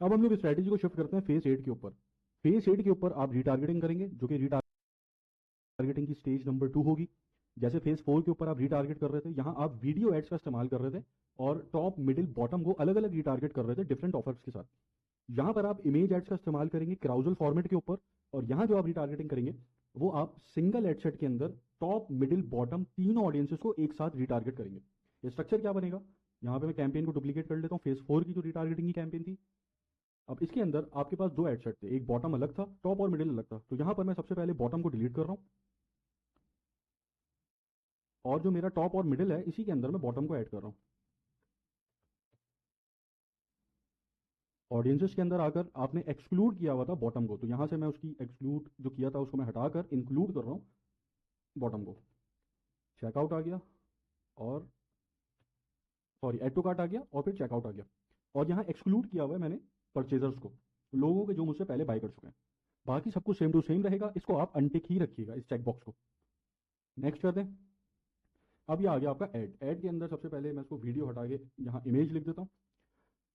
अब हम लोग स्ट्रैटेजी को शिफ्ट करते हैं फेज 8 के ऊपर। फेज 8 के ऊपर आप रीटारगेटिंग करेंगे, जो कि रीटारगेटिंग की स्टेज नंबर 2 होगी। जैसे फेज 4 के ऊपर आप रीटारगेट कर रहे थे, यहाँ आप वीडियो एड्स का इस्तेमाल कर रहे थे और टॉप मिडिल बॉटम को अलग अलग रीटारगेट कर रहे थे डिफरेंट ऑफर्स के साथ। यहाँ पर आप इमेज एड्स का इस्तेमाल करेंगे क्राउजल फॉर्मेट के ऊपर, और यहाँ जो आप रीटारगेटिंग करेंगे वो आप सिंगल एड सेट के अंदर टॉप मिडिल बॉटम तीनों ऑडियंसेस को एक साथ रीटारगेट करेंगे। ये स्ट्रक्चर क्या बनेगा, यहाँ पे मैं कैंपेन को डुप्लीकेट कर लेता हूँ। फेज 4 की जो रीटारगेटिंग की कैंपेन थी, अब इसके अंदर आपके पास दो एड सेट थे, एक बॉटम अलग था, टॉप और मिडिल अलग था। तो यहाँ पर मैं सबसे पहले बॉटम को डिलीट कर रहा हूँ, और जो मेरा टॉप और मिडिल है इसी के अंदर मैं बॉटम को ऐड कर रहा हूँ। ऑडियंसेस के अंदर आकर आपने एक्सक्लूड किया हुआ था बॉटम को, तो यहाँ से मैं उसकी एक्सक्लूड जो किया था उसको मैं हटाकर इंक्लूड कर रहा हूँ बॉटम को। चेकआउट आ गया, और सॉरी एड टू कार्ट आ गया, और फिर चेकआउट आ गया। और यहाँ एक्सक्लूड किया हुआ है मैंने परचेजर्स को, लोगों के जो मुझसे पहले बाय कर चुके हैं। बाकी सब कुछ सेम टू सेम रहेगा, इसको आप अनटिक ही रखिएगा इस चेकबॉक्स को। नेक्स्ट कर दें। अब ये आ गया आपका ऐड। ऐड के अंदर सबसे पहले मैं इसको वीडियो हटा के यहाँ इमेज लिख देता हूँ,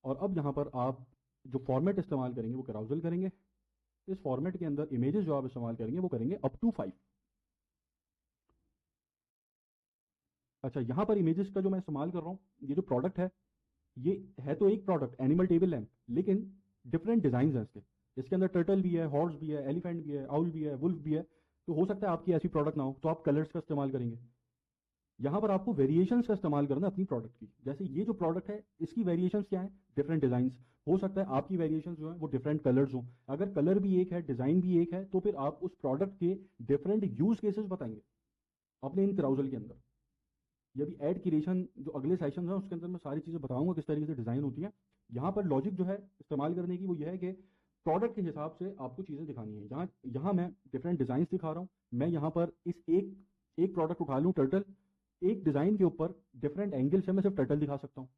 और अब यहाँ पर आप जो फॉर्मेट इस्तेमाल करेंगे वो कराउजल करेंगे। इस फॉर्मेट के अंदर इमेजेस जो आप इस्तेमाल करेंगे वो करेंगे अप टू 5। अच्छा, यहाँ पर इमेजेस का जो मैं इस्तेमाल कर रहा हूँ, ये जो प्रोडक्ट है ये है तो एक प्रोडक्ट एनिमल टेबल लैम्प, लेकिन डिफरेंट डिजाइन है इसके। इसके अंदर टर्टल भी है, हॉर्स भी है, एलिफेंट भी है, आउल भी है, वुल्फ भी है। तो हो सकता है आपकी ऐसी प्रोडक्ट ना हो, तो आप कलर्स का इस्तेमाल करेंगे। यहाँ पर आपको वेरिएशंस का इस्तेमाल करना है अपनी प्रोडक्ट की। जैसे ये जो प्रोडक्ट है इसकी वेरिएशंस क्या है, डिफरेंट डिजाइंस। हो सकता है आपकी वेरिएशंस जो है वो डिफरेंट कलर्स हो। अगर कलर भी एक है, डिजाइन भी एक है, तो फिर आप उस प्रोडक्ट के डिफरेंट यूज केसेस बताएंगे अपने इन क्राउजल के अंदर। ये भी एड क्रिएशन जो अगले सेशन है उसके अंदर मैं सारी चीज़ें बताऊंगा किस तरीके से डिज़ाइन होती है। यहाँ पर लॉजिक जो है इस्तेमाल करने की वो ये है कि प्रोडक्ट के हिसाब से आपको चीज़ें दिखानी है। यहाँ यहाँ मैं डिफरेंट डिज़ाइन दिखा रहा हूँ। मैं यहाँ पर इस एक एक प्रोडक्ट उठा लूँ टर्टल, एक डिज़ाइन के ऊपर डिफरेंट एंगल से मैं सिर्फ टर्टल दिखा सकता हूँ।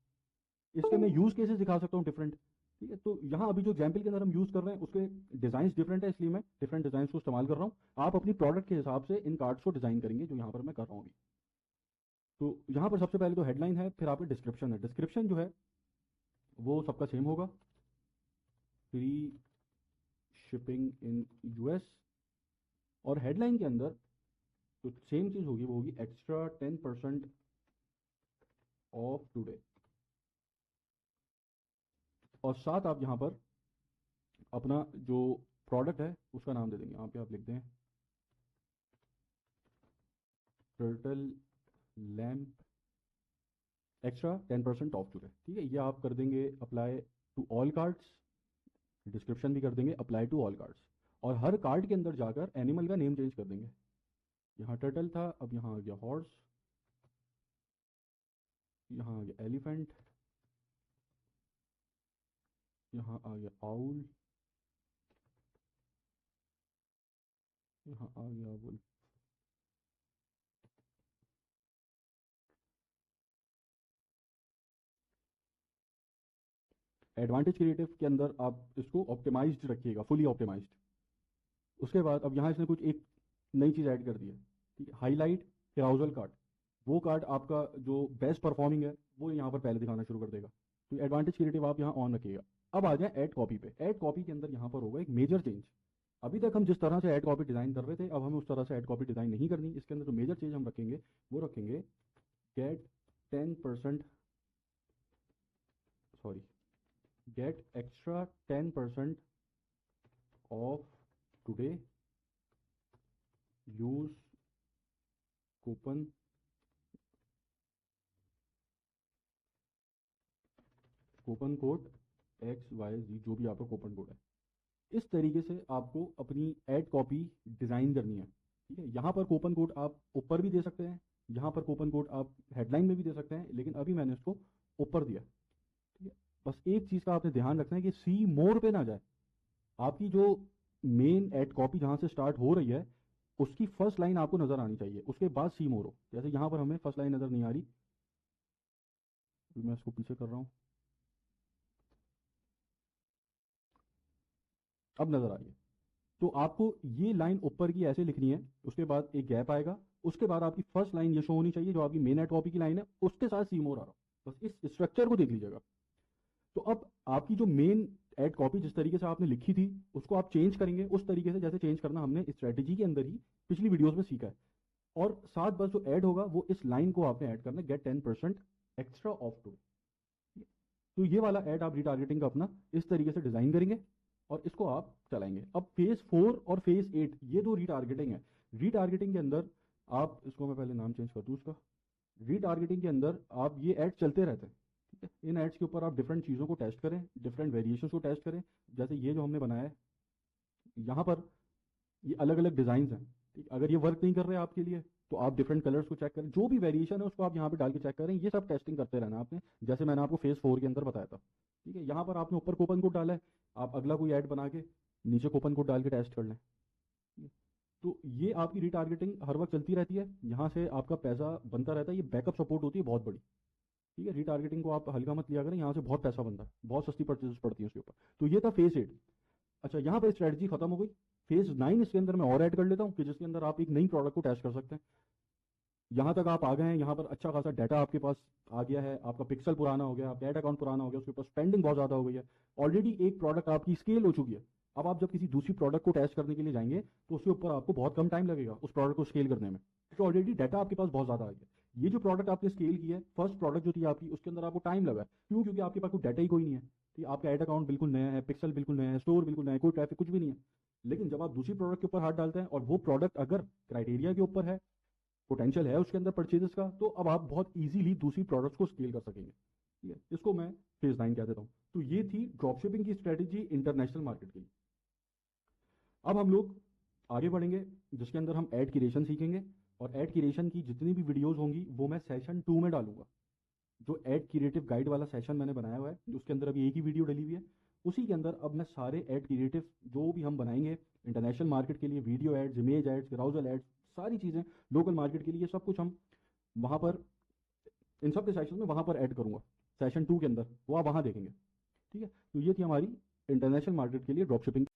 इसके मैं यूज़ केसेस दिखा सकता हूँ डिफरेंट। ठीक है, तो यहाँ अभी जो एग्जाम्पल के अंदर हम यूज़ कर रहे हैं उसके डिज़ाइन डिफरेंट है, इसलिए मैं डिफरेंट डिज़ाइन को इस्तेमाल कर रहा हूँ। आप अपनी प्रोडक्ट के हिसाब से इन कार्ड्स को डिज़ाइन करेंगे, जो यहाँ पर मैं कर रहा हूँ अभी। तो यहाँ पर सबसे पहले तो हेडलाइन है, फिर आपका डिस्क्रिप्शन है। डिस्क्रिप्शन जो है वो सबका सेम होगा, फ्री शिपिंग इन यूएस। और हेडलाइन के अंदर तो सेम चीज़ होगी, वो होगी एक्स्ट्रा 10% ऑफ टुडे। और साथ आप यहाँ पर अपना जो प्रोडक्ट है उसका नाम दे देंगे। यहाँ पे आप लिख दें turtle lamp extra 10% off today. ठीक है, ये आप कर देंगे apply to all cards. Description भी कर देंगे अप्लाई टू ऑल कार्ड्स, और हर कार्ड के अंदर जाकर एनिमल का नेम चेंज कर देंगे। यहाँ टर्टल था, अब यहाँ आ गया हॉर्स, यहाँ आ गया एलिफेंट, यहाँ आ गया आउल, यहाँ आ गया वुल्फ। एडवांटेज क्रिएटिव के अंदर आप इसको ऑप्टिमाइज्ड रखिएगा, फुली ऑप्टिमाइज्ड। उसके बाद अब यहाँ इसने कुछ एक नई चीज़ ऐड कर दी है। ठीक है, हाईलाइट क्राउजल कार्ड। वो कार्ड आपका जो बेस्ट परफॉर्मिंग है वो यहाँ पर पहले दिखाना शुरू कर देगा। तो एडवांटेज क्रिएटिव आप यहाँ ऑन रखिएगा। अब आ जाए ऐड कॉपी पे। ऐड कॉपी के अंदर यहाँ पर होगा एक मेजर चेंज। अभी तक हम जिस तरह से ऐड कॉपी डिज़ाइन कर रहे थे, अब हमें उस तरह से ऐड कॉपी डिज़ाइन नहीं करनी। इसके अंदर जो मेजर चेंज हम रखेंगे वो रखेंगे get 10%, sorry get extra 10% off today, use coupon coupon code XYZ, जो भी आपका कूपन कोड है। इस तरीके से आपको अपनी ऐड कॉपी डिज़ाइन करनी है। ठीक है, यहाँ पर कूपन कोड आप ऊपर भी दे सकते हैं, यहाँ पर कूपन कोड आप हेडलाइन में भी दे सकते हैं, लेकिन अभी मैंने इसको ऊपर दिया। ठीक है, बस एक चीज़ का आपने ध्यान रखना है कि सी मोर पे ना जाए। आपकी जो मेन ऐड कॉपी जहाँ से स्टार्ट हो रही है उसकी फर्स्ट लाइन आपको नज़र आनी चाहिए, उसके बाद सी मोर हो। जैसे यहाँ पर हमें फर्स्ट लाइन नज़र नहीं आ रही, मैं इसको पीछे कर रहा हूँ, अब नज़र आ रही है। तो आपको ये लाइन ऊपर की ऐसे लिखनी है, उसके बाद एक गैप आएगा, उसके बाद आपकी फर्स्ट लाइन ये शो होनी चाहिए जो आपकी मेन एड कॉपी की लाइन है, उसके साथ सी मोर आ रहा हो। बस इस स्ट्रक्चर को देख लीजिएगा। तो अब आपकी जो मेन ऐड कॉपी जिस तरीके से आपने लिखी थी उसको आप चेंज करेंगे उस तरीके से जैसे चेंज करना हमने स्ट्रेटेजी के अंदर ही पिछली वीडियोस में सीखा है। और साथ बस जो ऐड होगा वो इस लाइन को आपने ऐड करना है, गेट 10% एक्स्ट्रा ऑफ टू। तो ये वाला ऐड आप रिटारगेटिंग का अपना इस तरीके से डिजाइन करेंगे और इसको आप चलाएंगे। अब फेज 4 और फेज 8 ये दो रिटारगेटिंग है। रिटारगेटिंग के अंदर आप, इसको मैं पहले नाम चेंज कर दूं उसका, रिटारगेटिंग के अंदर आप ये ऐड चलते रहते हैं, ठीक है। इन एड्स के ऊपर आप डिफरेंट चीज़ों को टेस्ट करें, डिफरेंट वेरिएशंस को टेस्ट करें। जैसे ये जो हमने बनाया है यहाँ पर ये अलग अलग डिजाइन हैं, ठीक। अगर ये वर्क नहीं कर रहे आपके लिए तो आप डिफरेंट कलर्स को चेक करें, जो भी वेरिएशन है उसको आप यहाँ पे डाल के चेक करें। ये सब टेस्टिंग करते रहना आपने, जैसे मैंने आपको फेज 4 के अंदर बताया था, ठीक है। यहाँ पर आपने ऊपर कूपन कोड डाला है, आप अगला कोई ऐड बना के नीचे कूपन कोड डाल के टेस्ट कर लें। तो ये आपकी रिटारगेटिंग हर वक्त चलती रहती है, यहाँ से आपका पैसा बनता रहता है। ये बैकअप सपोर्ट होती है बहुत बड़ी, ठीक है। रिटारगेटिंग को आप हल्का मत लिया करें, यहाँ से बहुत पैसा बनता है, बहुत सस्ती परचेज पड़ती है उसके ऊपर। तो ये था फेज 8। अच्छा, यहाँ पर स्ट्रेटजी खत्म हो गई। फेज 9 इसके अंदर मैं और ऐड कर लेता हूँ कि जिसके अंदर आप एक नई प्रोडक्ट को टेस्ट कर सकते हैं। यहाँ तक आप आ गए हैं, यहाँ पर अच्छा खासा डाटा आपके पास आ गया है, आपका पिक्सल पुराना हो गया, आपका ऐड अकाउंट पुराना हो गया, उसके ऊपर स्पेंडिंग बहुत ज़्यादा हो गई है, ऑलरेडी एक प्रोडक्ट आपकी स्केल हो चुकी है। अब आप जब किसी दूसरी प्रोडक्ट को टेस्ट करने के लिए जाएंगे तो उसके ऊपर आपको बहुत कम टाइम लगेगा उस प्रोडक्ट को स्केल करने में, क्योंकि ऑलरेडी डाटा आपके पास बहुत ज़्यादा आ गया। ये जो प्रोडक्ट आपने स्केल किया है, फर्स्ट प्रोडक्ट जो थी आपकी, उसके अंदर आपको टाइम लगा। क्यों? क्योंकि आपके पास कोई डाटा ही कोई नहीं है, ठीक। आपका ऐड अकाउंट बिल्कुल नया है, पिक्सल बिल्कुल नया है, स्टोर बिल्कुल नया है, कोई ट्रैफिक कुछ भी नहीं है। लेकिन जब आप दूसरी प्रोडक्ट के ऊपर हाथ डालते हैं और वो प्रोडक्ट अगर क्राइटेरिया के ऊपर है, पोटेंशियल है उसके अंदर परचेजेस का, तो अब आप बहुत इजीली दूसरी प्रोडक्ट्स को स्केल कर सकेंगे, ठीक है। इसको मैं फेज 9 कह देता हूँ। तो ये थी ड्रॉपशिपिंग की स्ट्रेटेजी इंटरनेशनल मार्केट के लिए। अब हम लोग आगे बढ़ेंगे जिसके अंदर हम ऐड क्रिएशन सीखेंगे, और ऐड क्रिएशन की जितनी भी वीडियोस होंगी वो मैं सेशन 2 में डालूंगा। जो ऐड क्रिएटिव गाइड वाला सेशन मैंने बनाया हुआ है, उसके अंदर अभी एक ही वीडियो डली हुई है, उसी के अंदर अब मैं सारे ऐड क्रिएटिव जो भी हम बनाएंगे इंटरनेशनल मार्केट के लिए, video ads, image ads, browser ads, सारी चीज़ें लोकल मार्केट के लिए, सब कुछ हम वहाँ पर इन सब के सेशन में वहाँ पर ऐड करूँगा सेशन 2 के अंदर, वो आप वहाँ देखेंगे, ठीक है। तो ये थी हमारी इंटरनेशनल मार्केट के लिए ड्रॉप शिपिंग।